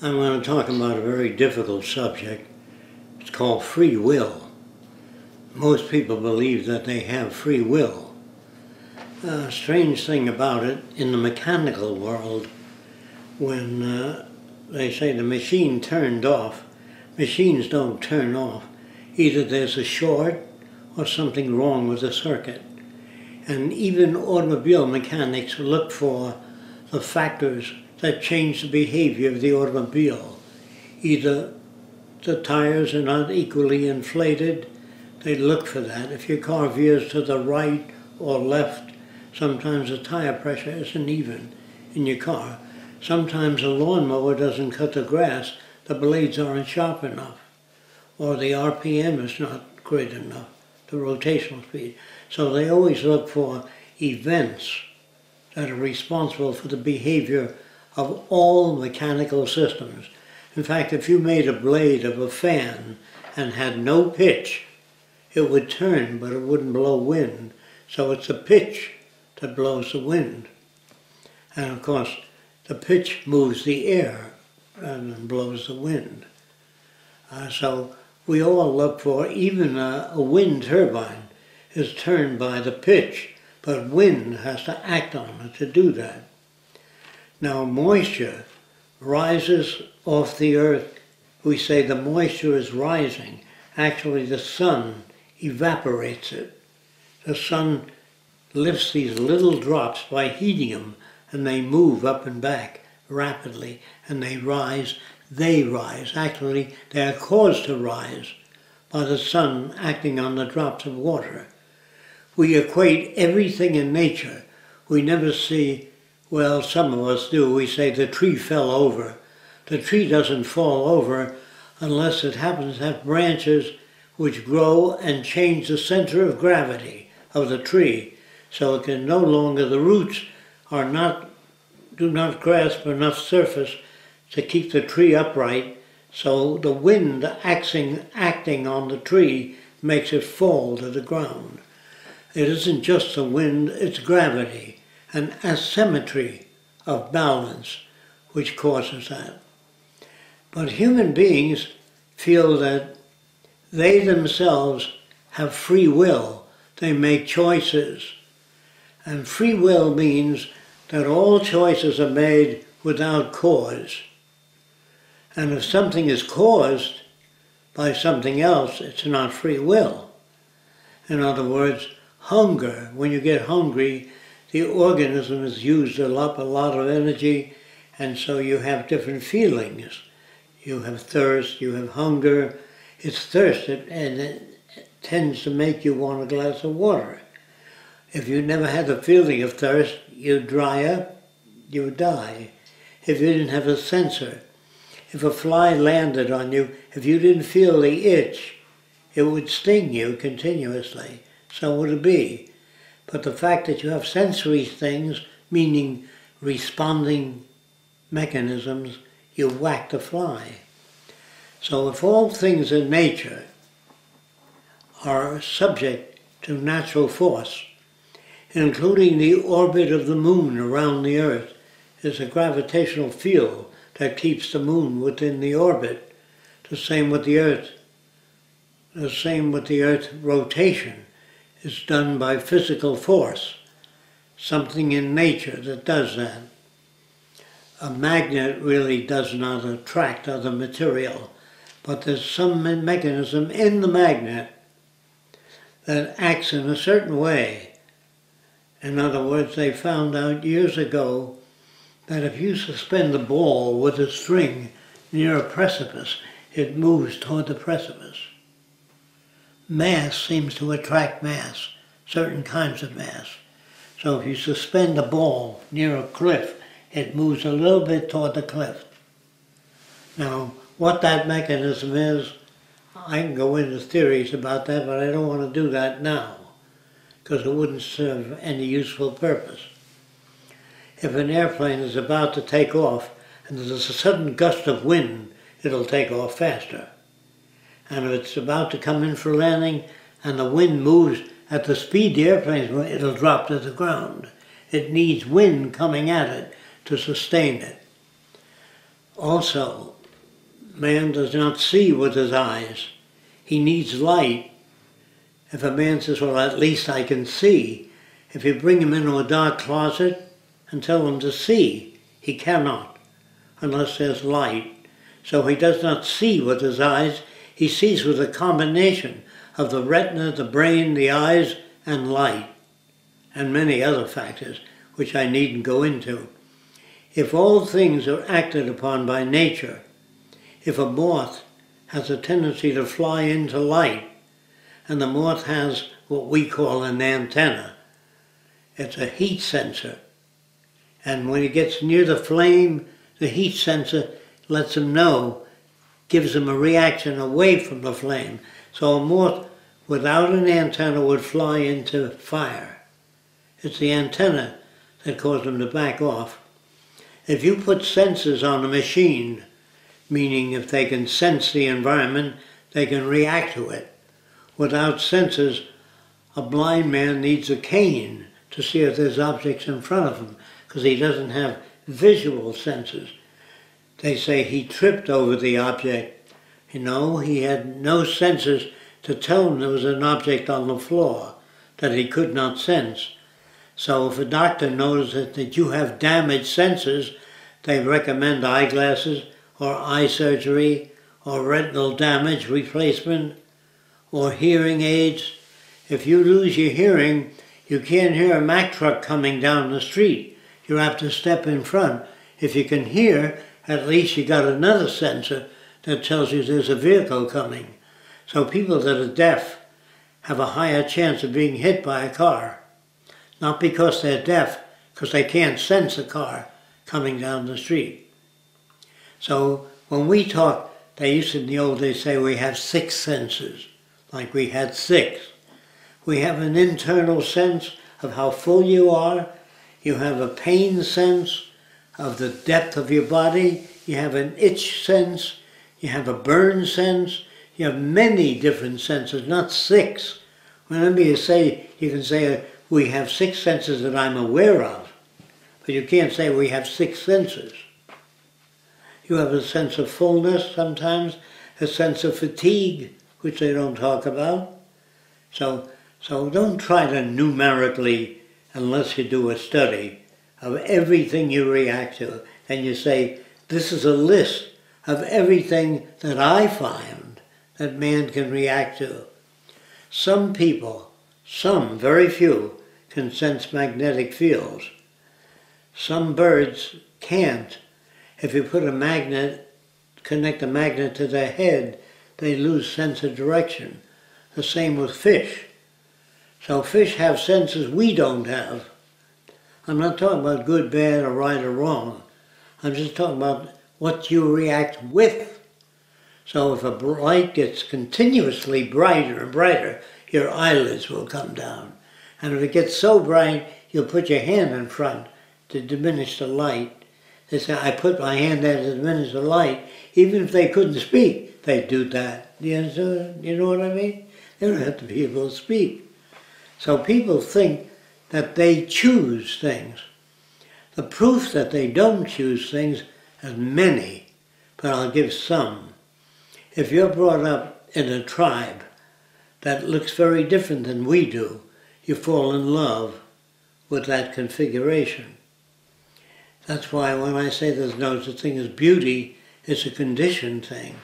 I'm going to talk about a very difficult subject. It's called free will. Most people believe that they have free will. A strange thing about it, in the mechanical world, when they say the machine turned off, machines don't turn off. Either there's a short or something wrong with the circuit. And even automobile mechanics look for the factors that change the behavior of the automobile. Either the tires are not equally inflated, they look for that. If your car veers to the right or left, sometimes the tire pressure isn't even in your car. Sometimes a lawnmower doesn't cut the grass, the blades aren't sharp enough, or the RPM is not great enough, the rotational speed. So they always look for events that are responsible for the behavior of all mechanical systems. In fact, if you made a blade of a fan and had no pitch, it would turn, but it wouldn't blow wind. So it's the pitch that blows the wind. And of course, the pitch moves the air and blows the wind. So we all look for, even a wind turbine is turned by the pitch, but wind has to act on it to do that. Now moisture rises off the earth. We say the moisture is rising. Actually the sun evaporates it. The sun lifts these little drops by heating them, and they move up and back rapidly, and they rise. They rise. Actually, they are caused to rise by the sun acting on the drops of water. We equate everything in nature. We never see, well, some of us do, we say the tree fell over. The tree doesn't fall over unless it happens to have branches which grow and change the center of gravity of the tree. So it can no longer, the roots do not grasp enough surface to keep the tree upright, so the wind acting on the tree makes it fall to the ground. It isn't just the wind, it's gravity, an asymmetry of balance which causes that. But human beings feel that they themselves have free will. They make choices. And free will means that all choices are made without cause. And if something is caused by something else, it's not free will. In other words, hunger, when you get hungry, the organism has used up a lot of energy, and so you have different feelings. You have thirst, you have hunger. It's thirst, and it tends to make you want a glass of water. If you never had the feeling of thirst, you'd dry up, you would die. If you didn't have a sensor, if a fly landed on you, if you didn't feel the itch, it would sting you continuously. So would it be. But the fact that you have sensory things, meaning responding mechanisms, you whack the fly. So if all things in nature are subject to natural force, including the orbit of the moon around the earth, is a gravitational field that keeps the moon within the orbit. The same with the earth. The same with the earth rotation is done by physical force, something in nature that does that. A magnet really does not attract other material, but there's some mechanism in the magnet that acts in a certain way. In other words, they found out years ago that if you suspend a ball with a string near a precipice, it moves toward the precipice. Mass seems to attract mass, certain kinds of mass. So if you suspend a ball near a cliff, it moves a little bit toward the cliff. Now, what that mechanism is, I can go into theories about that, but I don't want to do that now, because it wouldn't serve any useful purpose. If an airplane is about to take off and there's a sudden gust of wind, it'll take off faster. And if it's about to come in for landing and the wind moves at the speed the airplane is going, it'll drop to the ground. It needs wind coming at it to sustain it. Also, man does not see with his eyes. He needs light. If a man says, well, at least I can see, if you bring him into a dark closet and tell him to see, he cannot, unless there's light. So he does not see with his eyes, he sees with a combination of the retina, the brain, the eyes, and light, and many other factors, which I needn't go into. If all things are acted upon by nature, if a moth has a tendency to fly into light, and the moth has what we call an antenna, it's a heat sensor. And when it gets near the flame, the heat sensor lets him know, gives him a reaction away from the flame. So a moth without an antenna would fly into fire. It's the antenna that caused him to back off. If you put sensors on a machine, meaning if they can sense the environment, they can react to it. Without sensors, a blind man needs a cane to see if there's objects in front of him, because he doesn't have visual senses. They say he tripped over the object. You know, he had no senses to tell him there was an object on the floor that he could not sense. So if a doctor knows that you have damaged senses, they recommend eyeglasses or eye surgery or retinal damage replacement or hearing aids. If you lose your hearing, you can't hear a Mack truck coming down the street. You have to step in front. If you can hear, at least you got another sensor that tells you there's a vehicle coming. So people that are deaf have a higher chance of being hit by a car. Not because they're deaf, because they can't sense a car coming down the street. So when we talk, they used to in the old days say we have 6 senses, like we had 6. We have an internal sense of how full you are. You have a pain sense of the depth of your body. You have an itch sense. You have a burn sense. You have many different senses, not 6. Whenever you can say we have 6 senses that I'm aware of, but you can't say we have 6 senses. You have a sense of fullness sometimes, a sense of fatigue, which they don't talk about. So don't try to numerically, unless you do a study of everything you react to, and you say, this is a list of everything that I find that man can react to. Some people, very few, can sense magnetic fields. Some birds can't. If you put a magnet, connect a magnet to their head, they lose sense of direction. The same with fish. So fish have senses we don't have. I'm not talking about good, bad, or right or wrong. I'm just talking about what you react with. So if a light gets continuously brighter and brighter, your eyelids will come down. And if it gets so bright, you'll put your hand in front to diminish the light. They say, I put my hand there to diminish the light. Even if they couldn't speak, they'd do that. You know what I mean? They don't have to be able to speak. So people think that they choose things. The proof that they don't choose things is many, but I'll give some. If you're brought up in a tribe that looks very different than we do, you fall in love with that configuration. That's why when I say there's no such thing as beauty, it's a conditioned thing.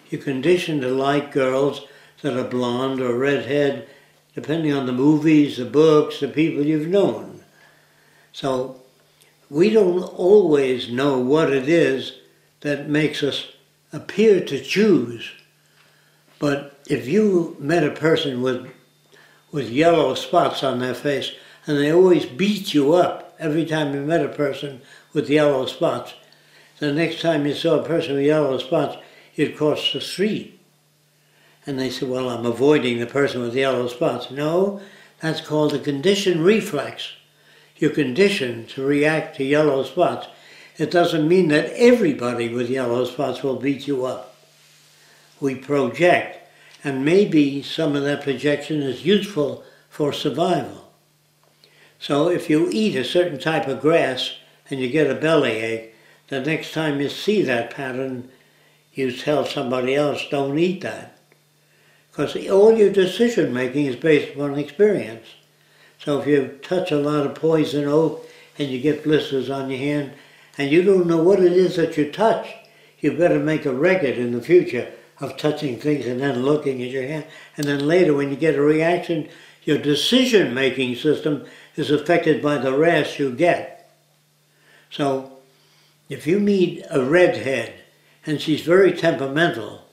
You're conditioned to like girls that are blonde or redhead, depending on the movies, the books, the people you've known. So we don't always know what it is that makes us appear to choose. But if you met a person with yellow spots on their face, and they always beat you up every time you met a person with yellow spots, the next time you saw a person with yellow spots, you'd cross the street. And they said, well, I'm avoiding the person with yellow spots. No, that's called a conditioned reflex. You're conditioned to react to yellow spots. It doesn't mean that everybody with yellow spots will beat you up. We project, and maybe some of that projection is useful for survival. So if you eat a certain type of grass and you get a bellyache, the next time you see that pattern, you tell somebody else, don't eat that. Because all your decision making is based upon experience. So if you touch a lot of poison oak and you get blisters on your hand and you don't know what it is that you touch, you better make a record in the future of touching things and then looking at your hand. And then later when you get a reaction, your decision making system is affected by the rash you get. So if you meet a redhead and she's very temperamental,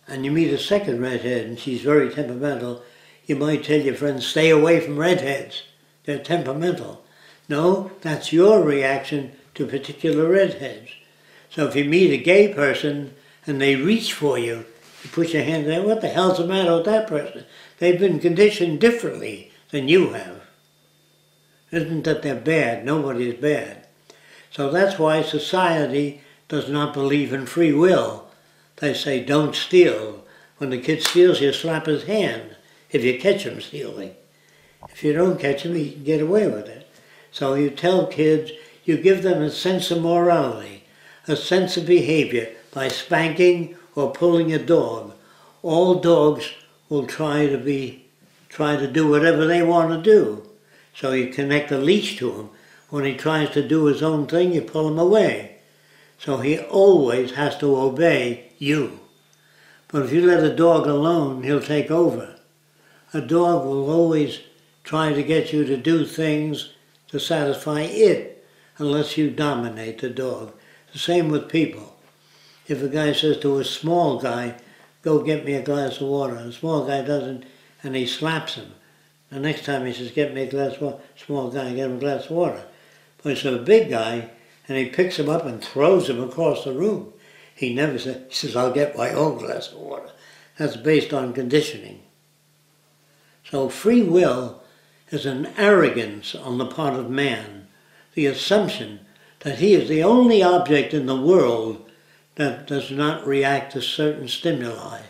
and you meet a second redhead and she's very temperamental, you might tell your friends, stay away from redheads. They're temperamental. No, that's your reaction to particular redheads. So if you meet a gay person and they reach for you, you put your hand there, what the hell's the matter with that person? They've been conditioned differently than you have. It isn't that they're bad. Nobody is bad. So that's why society does not believe in free will. They say, don't steal. When the kid steals, you slap his hand if you catch him stealing. If you don't catch him, he can get away with it. So you tell kids, you give them a sense of morality, a sense of behavior by spanking or pulling a dog. All dogs will try to do whatever they want to do. So you connect a leash to him. When he tries to do his own thing, you pull him away. So he always has to obey you. But if you let a dog alone, he'll take over. A dog will always try to get you to do things to satisfy it, unless you dominate the dog. The same with people. If a guy says to a small guy, go get me a glass of water, and the small guy doesn't, and he slaps him. The next time he says, get me a glass of water, small guy, get him a glass of water. But it's a big guy, and he picks him up and throws him across the room. He never says, he says, I'll get my own glass of water. That's based on conditioning. So free will is an arrogance on the part of man, the assumption that he is the only object in the world that does not react to certain stimuli.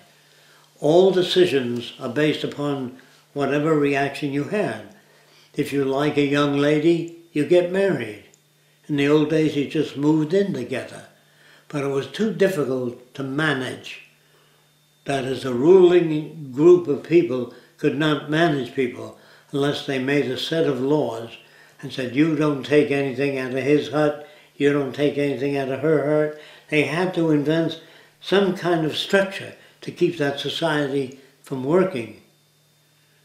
All decisions are based upon whatever reaction you had. If you like a young lady, you get married. In the old days, you just moved in together. But it was too difficult to manage. That is, a ruling group of people could not manage people unless they made a set of laws and said, you don't take anything out of his hut, you don't take anything out of her hut. They had to invent some kind of structure to keep that society from working.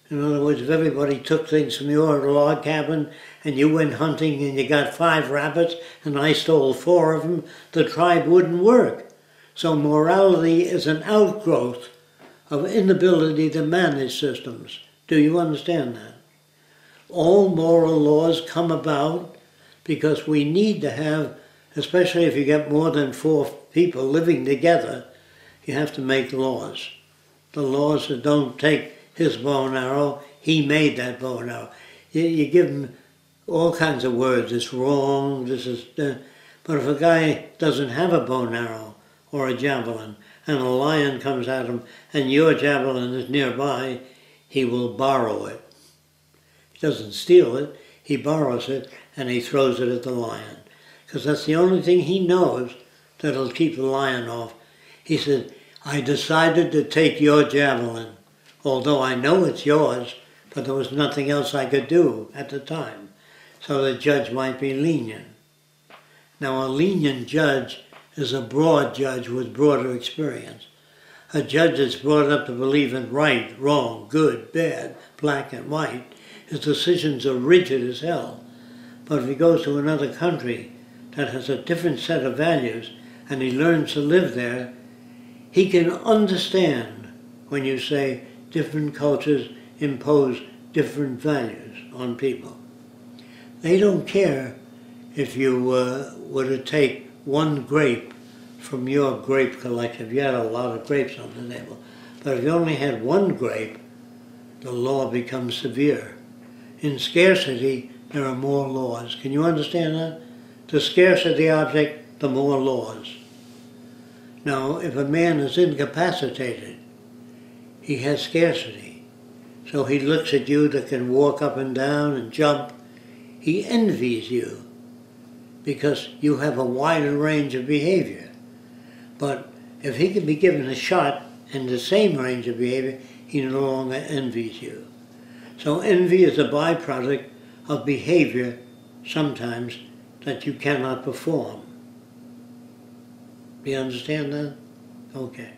In other words, if everybody took things from your log cabin and you went hunting and you got 5 rabbits and I stole 4 of them, the tribe wouldn't work. So morality is an outgrowth of inability to manage systems. Do you understand that? All moral laws come about because we need to have, especially if you get more than 4 people living together, you have to make laws. The laws that don't take his bow and arrow, he made that bow and arrow. You give him all kinds of words, it's wrong, this is... But if a guy doesn't have a bow and arrow or a javelin, and a lion comes at him and your javelin is nearby, he will borrow it. He doesn't steal it, he borrows it and he throws it at the lion. Because that's the only thing he knows that'll keep the lion off. He said, I decided to take your javelin, although I know it's yours, but there was nothing else I could do at the time. So the judge might be lenient. Now a lenient judge is a broad judge with broader experience. A judge that's brought up to believe in right, wrong, good, bad, black and white, his decisions are rigid as hell. But if he goes to another country that has a different set of values and he learns to live there, he can understand when you say different cultures impose different values on people. They don't care if you were to take one grape from your grape collection. If you had a lot of grapes on the table. But if you only had one grape, the law becomes severe. In scarcity, there are more laws. Can you understand that? The scarcer the object, the more laws. Now, if a man is incapacitated, he has scarcity. So he looks at you that can walk up and down and jump. He envies you because you have a wider range of behavior. But if he can be given a shot in the same range of behavior, he no longer envies you. So envy is a byproduct of behavior sometimes that you cannot perform. Do you understand that? Okay.